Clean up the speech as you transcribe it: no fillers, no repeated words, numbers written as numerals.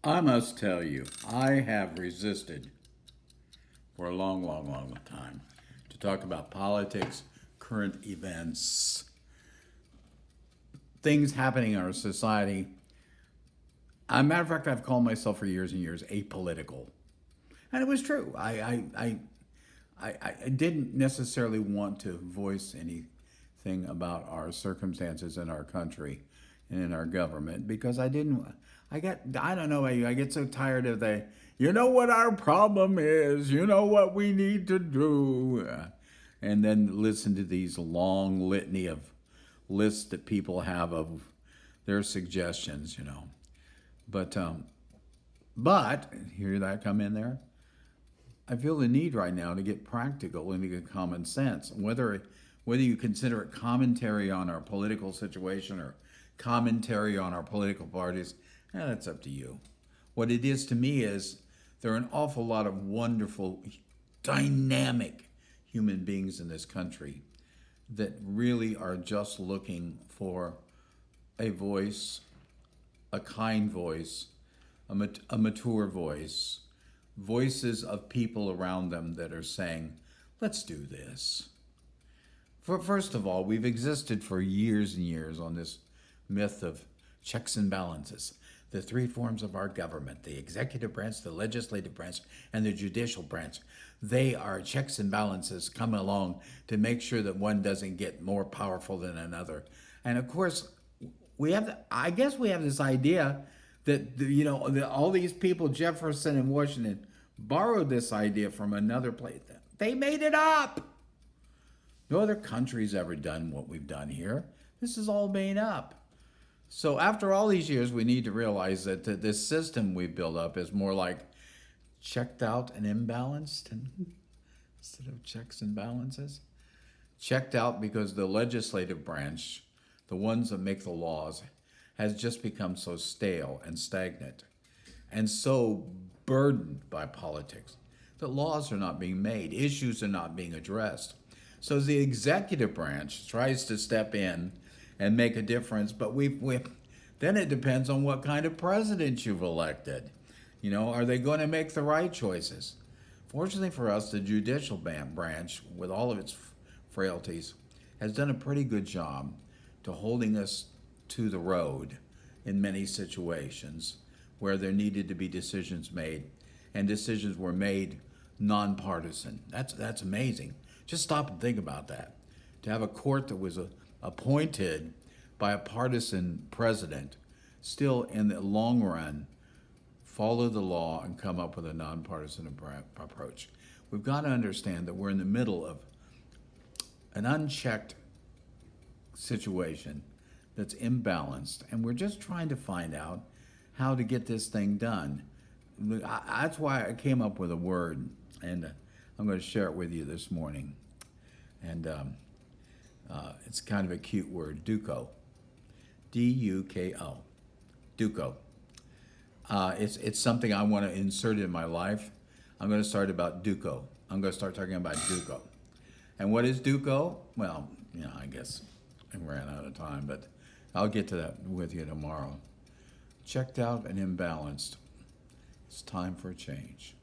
I must tell you, I have resisted for a long, long, long time to talk about politics, current events, things happening in our society. As a matter of fact, I've called myself for years and years apolitical. And it was true. I didn't necessarily want to voice anything about our circumstances in our country and in our government because I don't know about you, I get so tired of you know what our problem is, you know what we need to do. And then listen to these long litany of lists that people have of their suggestions. But, um, but, hear that come in there? I feel the need right now to get practical and to get common sense. Whether you consider it commentary on our political situation or commentary on our political parties, that's up to you. What it is to me is there are an awful lot of wonderful, dynamic human beings in this country that really are just looking for a voice, a kind voice, a mature voice, voices of people around them that are saying, let's do this. First of all, we've existed for years and years on this myth of checks and balances. The three forms of our government, the executive branch, the legislative branch, and the judicial branch. They are checks and balances come along to make sure that one doesn't get more powerful than another. And of course, I guess we have this idea that all these people, Jefferson and Washington, borrowed this idea from another place. They made it up. No other country's ever done what we've done here. This is all made up. So after all these years, we need to realize that this system we've built up is more like checked out and imbalanced instead of checks and balances. Checked out because the legislative branch, the ones that make the laws, has just become so stale and stagnant and so burdened by politics that laws are not being made, issues are not being addressed. So the executive branch tries to step in and make a difference, but then it depends on what kind of president you've elected. Are they going to make the right choices? Fortunately for us, the judicial branch, with all of its frailties, has done a pretty good job to holding us to the road in many situations where there needed to be decisions made, and decisions were made nonpartisan. That's amazing. Just stop and think about that. To have a court that was appointed by a partisan president still in the long run follow the law and come up with a nonpartisan approach. We've got to understand that we're in the middle of an unchecked situation that's imbalanced, and we're just trying to find out how to get this thing done. That's why I came up with a word, and I'm going to share it with you this morning. And it's kind of a cute word, Duco. D-U-K-O. Duco. It's something I want to insert in my life. I'm going to start about Duco. I'm going to start talking about Duco. And what is Duco? Well, I guess I ran out of time, but I'll get to that with you tomorrow. Checked out and imbalanced. It's time for a change.